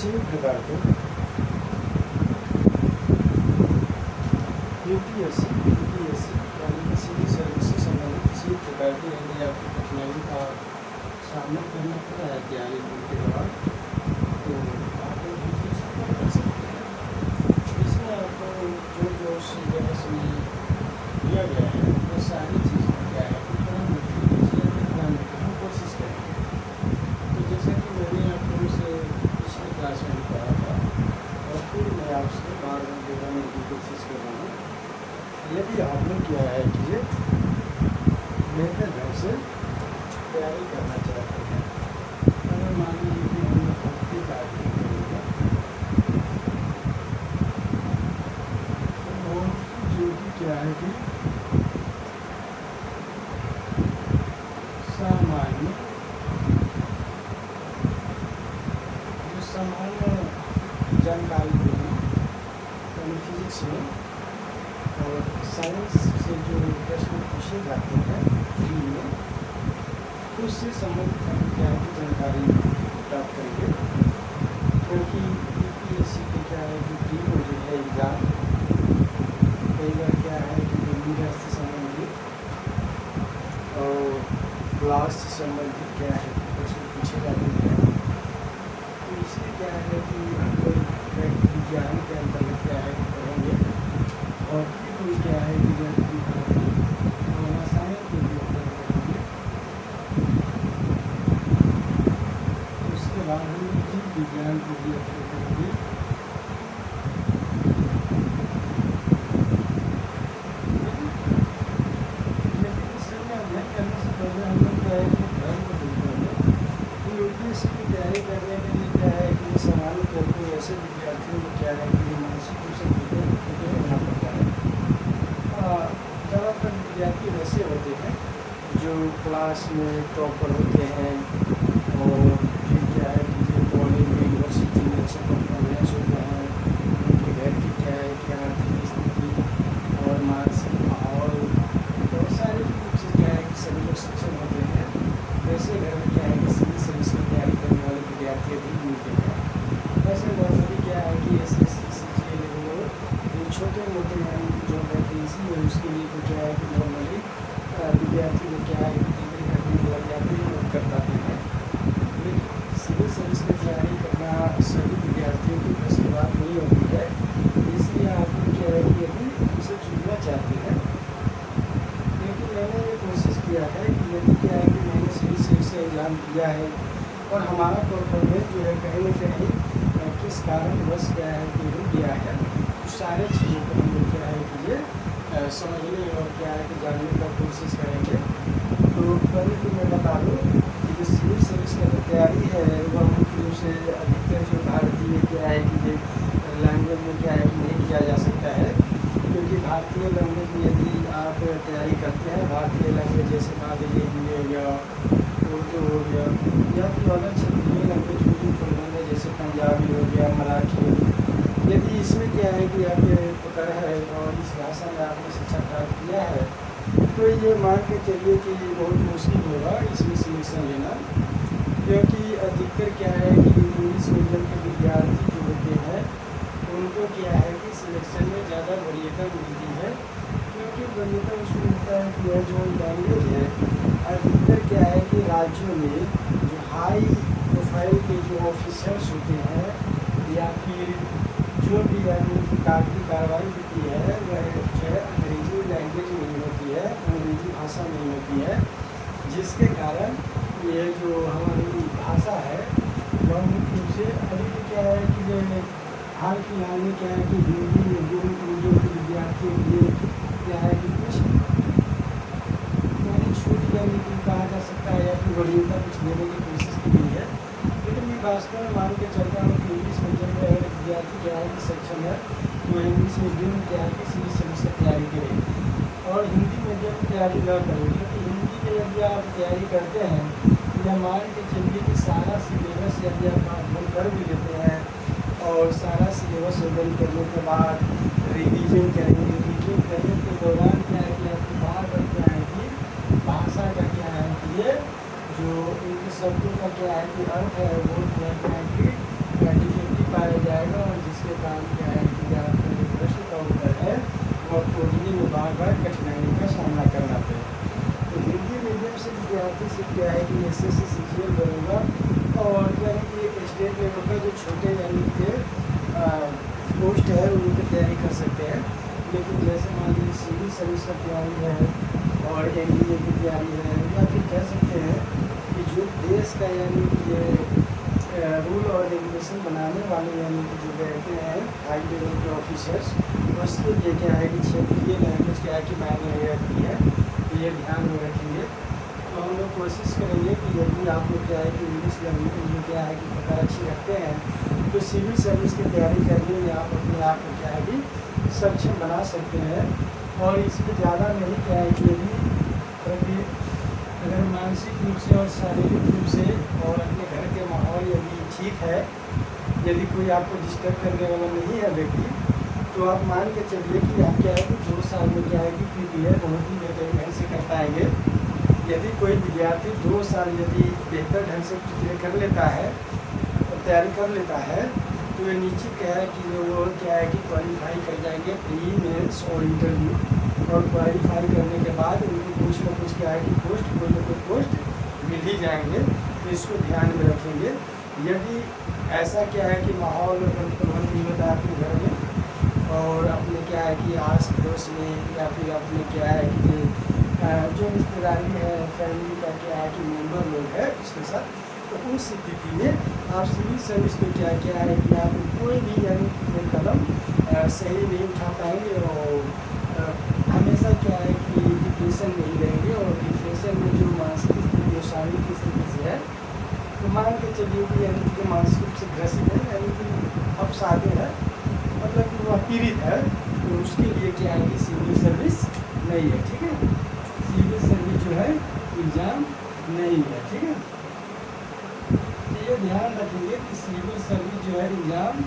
किसी भी प्रकार के यूपीएससी यानी कि सिविल सर्विस से संबंधित किसी भी प्रकार की यदि आपको कठिनाई का सामना करना पड़ा है तैयारी के दौरान, तो आप कर सकते हैं। इसमें आपको जो सिलेबस में दिया गया है वो सारी चीज़ें क्या है कि ध्यान रखने की कोशिश करेंगे। तो जैसा कि मैंने आपको उसे पिछले क्लास में कहा था और फिर मैं आपसे बार बार दोहराने की कोशिश कर रहा हूँ, यदि आपने क्या है कि ये बेहतर ढंग से तैयारी करना चाहते हैं, अगर मान लीजिए कि हम भर्ती का आवेदन करेंगे तो जो कि क्या है कि सामान्य जानकारी देना, यानी फिजिक्स में और साइंस से जो प्रश्न पूछे जाते हैं ड्रीम में, उससे संबंधित हम क्या है कि जानकारी प्राप्त करेंगे। क्योंकि यूपीएससी के क्या है कि ड्रीम हो जो है एग्ज़ाम, कई बार क्या है कि मीडिया से संबंधित और क्लास से संबंधित क्या है कि प्रश्न पूछे जाते हैं। तो इसलिए क्या है कि हम लोग विज्ञान के अंतर्गत क्या है कि पढ़ेंगे और फिर कोई क्या है कि रसायन के उपयोग करेंगे। उसके बाद हम जीव विज्ञान के लिए उपयोग करेंगे। लेकिन इस समय अध्ययन करने से पहले हम लोग क्या है कि धर्म को देखेंगे। तो यूपीएससी की तैयारी करने के लिए क्या है कि सामान्य तौर पर ऐसे विद्यार्थियों को क्या है कि मानसिक रूप से प्रिपेयर होना पड़ता है। ज़्यादातर विद्यार्थी वैसे होते हैं जो क्लास में टॉपर होते हैं और फिर क्या है कि जो कॉलेज में यूनिवर्सिटी में अच्छे परफॉर्मेंस होते हैं, उनके घर की क्या है कि आर्थिक स्थिति और मानसिक माहौल बहुत सारे रूप से क्या है कि सभी लोग सक्षम होते हैं। वैसे घर में क्या है कि सिविल सर्विस की तैयारी करने वाले विद्यार्थी अधिक मिलते हैं। वैसे नॉर्मली क्या है कि छोटे मोटे जो वैकेंसी है उसके लिए तो क्या है कि नॉर्मली विद्यार्थी लोग क्या है कि डिग्री करने लग जाते हैं और कर पाते हैं। लेकिन सिविल सर्विस की तैयारी करना सभी विद्यार्थियों की बस की बात नहीं होती है। इसलिए आप लोग क्या है कि अभी उसे चुनना चाहते हैं। क्योंकि मैंने ये कोशिश किया है कि यदि क्या है कि मैंने सिविल सर्विस से एग्ज़ाम दिया है और हमारा परफॉर्मेंस जो है कहीं न कहीं किस कारणवश क्या है कि रुक गया है, तो सारे चीज़ों को हम लोग क्या है कि ये समझने और क्या है कि जानने का कोशिश करेंगे। तो पहले तो मैं बता दूँ कि जो सिविल सर्विस का जो तैयारी है वह मुख्य रूप से अधिकतर जो भारतीय क्या है कि ये लैंग्वेज में क्या है कि नहीं किया जा सकता है। क्योंकि भारतीय लैंग्वेज में यदि आप तैयारी करते हैं, भारतीय लैंग्वेज जैसे मान लीजिए हिंदी हो गया, उर्दू हो गया या फिर अलग क्षेत्रीय लैंग्वेज में जो प्रबंध है जैसे पंजाबी हो गया, मराठी हो गया, यदि इसमें क्या है कि आपके पकड़ है और इस भाषा में आपने शिक्षा प्राप्त किया है, तो ये मान के चलिए कि बहुत मुश्किल होगा इसमें सिलेक्शन लेना। क्योंकि अधिकतर क्या है कि इंग्लिश मीडियम के विद्यार्थी जो होते हैं उनको क्या है कि सिलेक्शन में ज़्यादा वरीयता मिलती है। क्योंकि वरीयता उसमें मिलता है कि यह जो लैंग्वेज है अधिकतर क्या है कि राज्यों में जो हाई प्रोफाइल के जो ऑफिसर्स होते हैं या फिर जो भी कागजी कार्रवाई होती है वह जो है अंग्रेजी लैंग्वेज में नहीं होती है, अंग्रेजी भाषा में होती है। जिसके कारण ये जो हमारी भाषा है वह मुख्य रूप से अभी क्या है कि जो हाल फिलहाल में क्या है कि हिंदी मीडियम के विद्यार्थियों के लिए क्या है कि कुछ यानी छूट देने की कहा जा सकता है या फिर वरीयता कुछ देने की कोशिश की गई है। लेकिन मैं वास्तव में मान के चलता हूँ कि इंग्लिश मीडियम में अगर विद्यार्थी क्या है कि सक्षम है तो इंग्लिश मीडियम में क्या है कि सिविल सर्विस की तैयारी करें और हिंदी मीडियम की तैयारी न करें। क्योंकि हिंदी में यदि आप तैयारी करते हैं या मान के चलिए कि सारा सिलेबस यदि आप अध्ययन कर भी लेते हैं और सारा सिलेबस अध्ययन करने के बाद रिवीजन करेंगे, रिवीजन करने के दौरान क्या है कि आपकी बार बार क्या है कि भाषा का क्या है कि ये जो इनके शब्दों का क्या है कि अर्थ है वो क्या है कि डिफेक्टिव पाया जाएगा और जिसके कारण क्या है कि आपका जो प्रश्न का उत्तर है वो खोजने में बार बार कठिनाई का सामना करना पड़े। तो हिंदी मीडियम से विद्यार्थी से क्या है कि एसएससी सीजीएल बनेगा और क्या है कि स्टेट लेवल का जो छोटे यानी कि पोस्ट है उनकी तैयारी कर सकते हैं। लेकिन जैसे मान लीजिए सिविल सर्विस का तैयारी है और एनडीए की तैयारी है, या फिर कह सकते हैं कि जो देश का यानी कि ये रूल और रेगुलेशन बनाने वाले यानी कि जो रहते हैं हाई लेवल के ऑफिसर्स, उसके लिए क्या है कि क्षेत्रीय लैंग्वेज क्या है कि मायने रखती है, तो ये ध्यान में रखेंगे। तो हम लोग कोशिश करेंगे कि यदि आप लोग क्या है कि इंग्लिश लैंग्वेज में क्या है कि पकड़ अच्छी रखते हैं तो सिविल सर्विस की तैयारी करने में आप अपने आप को क्या है कि सक्षम बना सकते हैं। और इसमें ज़्यादा नहीं क्या है कि यदि अगर मानसिक रूप से और शारीरिक रूप से और अपने घर के माहौल यदि ठीक है, यदि कोई आपको डिस्टर्ब करने वाला नहीं है व्यक्ति, तो आप मान के चलिए कि आप क्या है कि 2 साल में क्या है कि क्लियर बहुत ही बेहतर ढंग से कर पाएंगे। यदि कोई विद्यार्थी 2 साल यदि बेहतर ढंग से क्लियर कर लेता है और तैयारी कर लेता है तो ये निश्चित क्या है कि वो क्या है कि क्वालिफाई कर जाएंगे प्री मेंस और इंटरव्यू, और क्वालिफाई करने के बाद उनको कुछ न कुछ क्या है कि पोस्ट कोई न कोई पोस्ट मिल ही जाएंगे। तो इसको ध्यान में रखेंगे। यदि ऐसा क्या है कि माहौल प्रबंध नहीं होता है अपने घर में और अपने क्या है कि आस पड़ोस में या फिर अपने क्या है कि जो रिश्तेदारी है फैमिली का क्या है कि मेम्बर लोग है उसके साथ, तो उस स्थिति में आप सिविल सर्विस में क्या क्या है कि आप कोई भी यानी कोई कदम सही नहीं उठा पाएंगे और हमेशा क्या है कि डिप्रेशन में ही रहेंगे। और डिप्रेशन में जो मानसिक स्थिति जो शारीरिक स्थिति से है, तो मान के चलिए कि यानी कि जो मानसिक रूप से ग्रसित है यानी कि अपसादे है, मतलब कि वह पीड़ित है, तो उसके लिए क्या है कि सिविल सर्विस नहीं है। ठीक है, सिविल सर्विस जो है एग्जाम नहीं है। ठीक है, तो ये ध्यान रखेंगे कि सिविल सर्विस जो है एग्ज़ाम,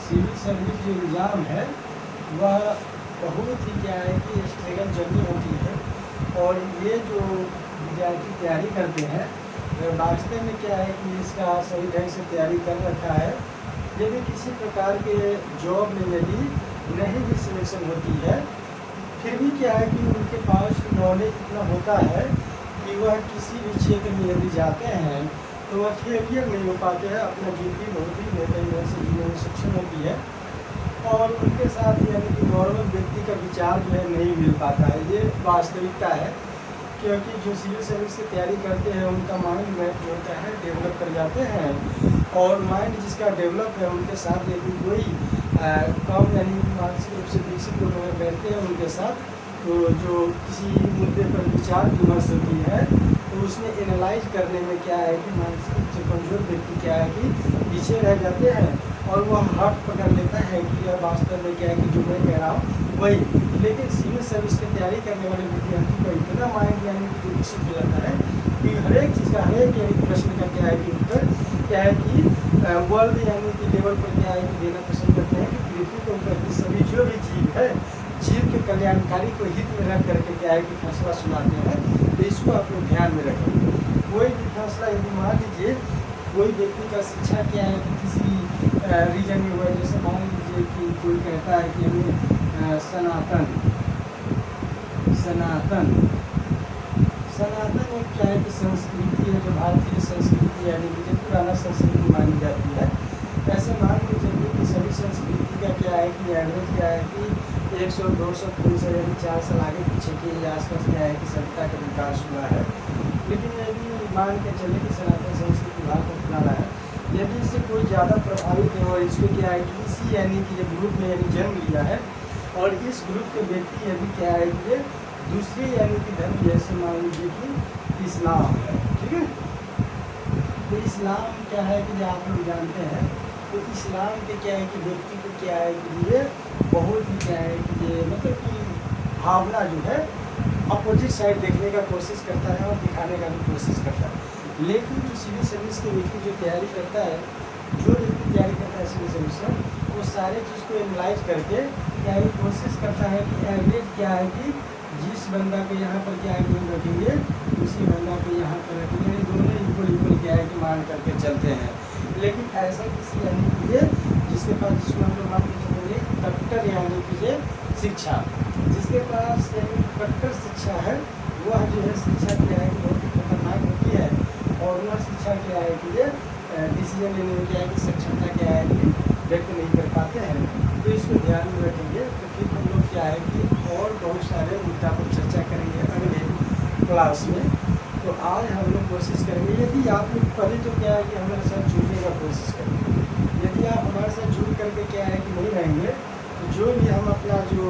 सिविल सर्विस जो एग्ज़ाम है वह बहुत ही क्या है कि स्ट्रगल जर्नी होती है। और ये जो विद्यार्थी तैयारी करते हैं वास्तव में क्या है कि इसका सही ढंग से तैयारी कर रखा है, यदि किसी प्रकार के जॉब में यदि नहीं भी सिलेक्शन होती है फिर भी क्या है कि उनके पास नॉलेज इतना होता है कि वह किसी भी क्षेत्र में यदि जाते हैं तो वह फेलियर नहीं हो पाते हैं, अपना ड्यूटी बहुत ही बेहतर ढंग से जीने में सक्षम होती है। और उनके साथ यानी कि नॉर्मल व्यक्ति का विचार जो है नहीं मिल पाता है, ये वास्तविकता है। क्योंकि जो सिविल सर्विस की तैयारी करते हैं उनका माइंड मैप जो होता है डेवलप कर जाते हैं, और माइंड जिसका डेवलप है उनके साथ यदि कोई कम यानी मानसिक रूप से विकसित लोग अगर बैठते हैं उनके साथ, तो जो किसी मुद्दे पर विचार विमर्श होती है तो उसमें एनालाइज करने में क्या है कि मानसिक रूप से कमजोर व्यक्ति क्या है कि पीछे रह जाते हैं और वह हाथ पकड़ लेता है कि यह वास्तव में क्या है कि जो मैं कह रहा हूँ वही। लेकिन सिविल सर्विस की तैयारी करने वाले विद्यार्थी को इतना माइंड यानी कि विकसित हो जाता है कि हर एक चीज़ का, हर एक यानी प्रश्न का क्या है कि उत्तर क्या है कि वर्ल्ड यानी कि लेवल पर क्या है कि देना पसंद करते हैं कि पृथ्वी के ऊपर की सभी जो भी जीव है, जीव के कल्याणकारी को हित में रख करके क्या है कि फैसला सुनाते हैं। तो इसको आप लोग ध्यान में रखें। कोई भी फैसला यदि मान लीजिए कोई व्यक्ति का शिक्षा क्या है कि किसी रीजन में हुआ, जैसे मान लीजिए कि कोई कहता है कि हमें सनातन एक क्या है कि संस्कृति है, जो भारतीय संस्कृति यानी कि जो पुराना संस्कृति मानी जाती है। ऐसे मान के चलिए कि सभी संस्कृति का क्या है कि एवरेज क्या है कि 100, 200, 300 यानी 4 साल आगे पीछे के आसपास क्या है कि सभ्यता का विकास हुआ है। लेकिन यदि मान के चले कि सनातन संस्कृति भारत में पुराना है, यदि इससे कोई ज़्यादा प्रभावित है और इसको क्या है कि इसी यानी कि ग्रुप में यानी जन्म लिया है और इस ग्रुप के व्यक्ति यदि क्या है कि दूसरे यानी कि धर्म, जैसे मान लीजिए कि इस्लाम है, ठीक है, तो इस्लाम क्या है कि आप लोग जानते हैं, तो इस्लाम के क्या है कि व्यक्ति को क्या है कि ये बहुत ही क्या है कि ये मतलब कि भावना जो है अपोजिट साइड देखने का कोशिश करता है और दिखाने का भी कोशिश करता है। लेकिन जो सिविल सर्विस के व्यक्ति जो तैयारी करता है, जो व्यक्ति तैयारी करता है सिविल सर्विस में, वो सारे चीज़ को एनालाइज करके क्या है कोशिश करता है कि एवरेज क्या है कि जिस बंदा को यहाँ पर क्या है कि हम रखेंगे उसी बंदा को यहाँ पर रखेंगे, दोनों इक्वल क्या है कि मान करके चलते हैं। लेकिन ऐसा किसी यानी कि जिसके पास, जिसमें हम लोग मान के चलेंगे कट्टर यानी कि ये शिक्षा, जिसके पास यानी कट्टर शिक्षा है वह जो है शिक्षा क्या है कि बहुत ही खतरनाक होती है, और वह शिक्षा क्या है कि ये डिसीजन लेने में क्या है कि सक्षमता क्या है कि व्यक्त नहीं कर पाते हैं। तो इसको ध्यान में रखेंगे। तो फिर हम लोग क्या है कि और बहुत सारे मुद्दा पर चर्चा करेंगे अगले क्लास में। तो आज हम लोग कोशिश करेंगे, यदि आप लोग पहले तो क्या है कि हमारे साथ जुड़ने का कोशिश करेंगे। यदि आप हमारे साथ जुड़ करके क्या है कि नहीं रहेंगे तो जो भी हम अपना जो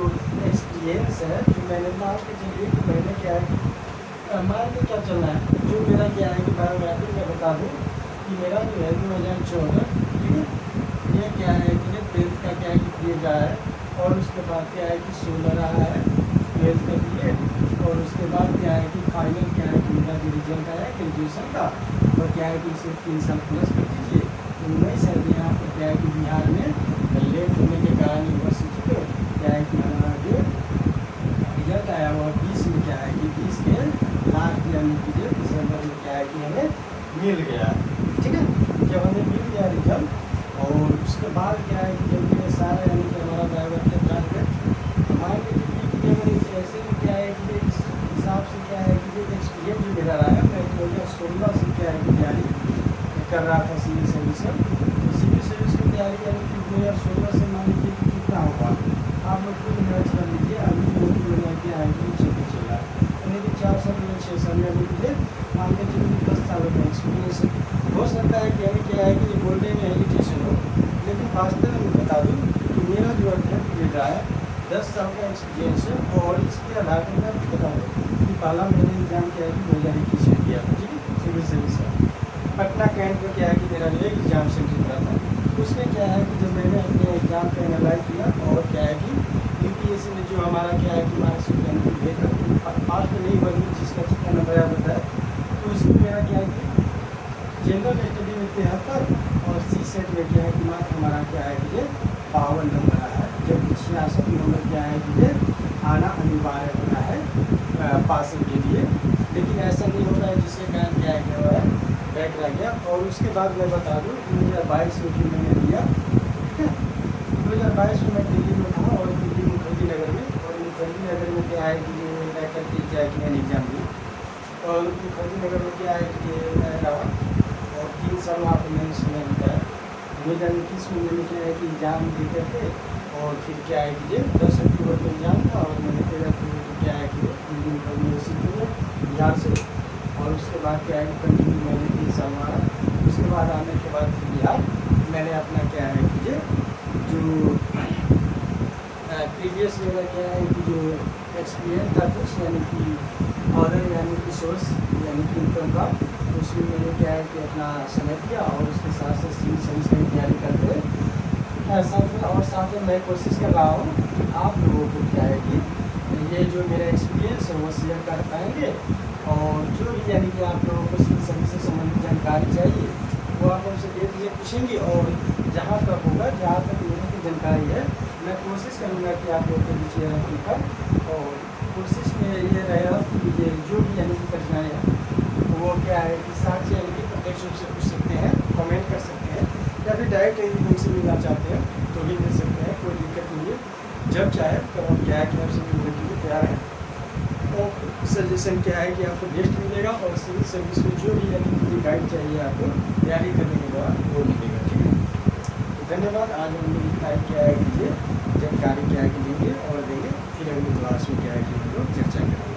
एक्सपीरियंस है, जो मैंने मान के चलिए कि मैंने क्या है कि मान के क्या चलना है, जो मेरा क्या है कि बायोमेट्रिक मैं बता दूँ कि मेरा जो है 2014, ठीक है, ये क्या है कि 10th का क्या है कि दिए जा है, और उसके बाद क्या है कि 16 रहा है 12th का दिए, और उसके बाद क्या है कि फाइनल क्या है कि मेरा जो रिजल्ट आया ग्रेजुएशन का वो क्या है कि इसे 3 साल प्लस कर दीजिए। 19 साल में यहाँ पर क्या है कि बिहार में लेट होने के कारण यूनिवर्सिटी को क्या है कि हमारा जो रिजल्ट आया वह 20 में क्या है कि 20 के लास्ट यानी कि दिसंबर में क्या है कि हमें मिल गया, ठीक है। जब हमें मिल गया रिजल्ट, और उसके बाद क्या है कि जब ये सारा यानी कि हमारा बायोमेट्रिक जान गए हमारे लिए ऐसे में क्या है कि इस हिसाब से क्या है कि जो एक्सपीरियंस जो मेरा रहा है, मैं 2016 से क्या है कि तैयारी कर रहा था सिविल सर्विस में। सिविल सर्विस की तैयारी यानी कि 2016 से मान लीजिए कि कितना होगा, आप लोग खुद मैच कर लीजिए। अभी जो क्या है कि चलते चल रहा है, यानी कि 4 साल में 6 साल में अभी मुझे मान के चलिए 10 सालों का एक्सपीरियंस हो सकता है कि हमें क्या है कि ये बोलने में हेजिटेशन हो, लेकिन वास्तव में बता दूँ कि मेरा जो अध्ययन ये रहा है 10 साल का एक्सपीरियंस है। और इसके आधार पर मैं आपको बता दूँ कि पहला मैंने एग्जाम क्या है कि 2021 में किया था, ठीक है, सिविल सर्विस का पटना कैंट में क्या है कि मेरा एक एग्जाम सेंटर रहा था। उसमें क्या है कि जब मैंने अपने एग्जाम का एनालाइज किया, और क्या है कि यूपीएससी में जो हमारा क्या है कि मार्क्सिट यानी कि भेजा पास में नहीं बनी जिसका जितना नंबर आया बताया, तो इसमें मेरा क्या है कि जनरल स्टडी में 73 और सी सेट में क्या है कि मार्क्स हमारा क्या है कि 52 नंबर आया है, जबकि 66 नंबर क्या है कि आना अनिवार्य होना है पासिंग के लिए। लेकिन ऐसा नहीं होता है जिसके कारण क्या है कि बैक रह गया। और उसके बाद मैं बता दूँ 2022 में फिर मैंने दिया, ठीक है। 2022 में मैं दिल्ली में था, और दिल्ली मुखर्जी नगर में, और मुखर्जी नगर में क्या है कि रह करके क्या है कि मैंने एग्जाम दी, और मुखर्जी नगर में क्या है कि मैं रहा, और 3 साल वहाँ पर मैंने समय बिताया। 2021 में मैंने क्या है कि एग्ज़ाम दे करके, और फिर क्या है कि 10 अक्टूबर को एग्ज़ाम था, और मैंने 13 अक्टूबर को क्या है कि दिल्ली यूनिवर्सिटी में बिहार से, और उसके बाद क्या है कि कंटिन्यू मैंने 3 साल मारा। उसके बाद आने के बाद फिर बिहार मैंने अपना क्या है कि जो प्रीवियस मेरा क्या है कि जो एक्सपीरियंस था कुछ यानी कि ऑर्डर यानी कि सोर्स यानी कि इनकम का, उसमें मैंने क्या है कि अपना समय दिया, और उसके साथ साथ सिविल सर्विस की तैयारी करते और साथ में मैं कोशिश कर रहा हूँ कि आप लोगों को क्या है कि ये जो मेरा एक्सपीरियंस है वो शेयर कर पाएंगे। और जो भी यानी कि आप लोगों को सिविल सर्विस से संबंधित जानकारी चाहिए वो आप हमसे दे दीजिए, पूछेंगे, और जहाँ तक होगा, जहाँ तक मेरे की जानकारी है, मैं कोशिश करूँगा कि आप लोगों के बीच ये रखकर, और कोशिश में ये रहेगा कि ये जो भी यानी कि कठिनाई है वो क्या है कि साक्ष्य यानी कि प्रत्यक्ष रूप से पूछ सकते हैं, कमेंट कर सकते हैं, या फिर डायरेक्ट यदि हमसे मिलना चाहते हैं तो भी मिल सकते हैं, कोई दिक्कत नहीं है। जब चाहे तब हम क्या है कि आपसे मिलने के लिए तैयार हैं, और सजेशन क्या है कि आपको बेस्ट मिलेगा, और सिविल सर्विस में जो भी यानी कि गाइड चाहिए आपको तैयारी करने के बाद वो मिलेगा, ठीक है। तो धन्यवाद। आज हम लोग इतना क्या है कि जानकारी क्या है कि लेंगे और देंगे, फिर अगली क्लास में क्या है कि हम लोग चर्चा करेंगे।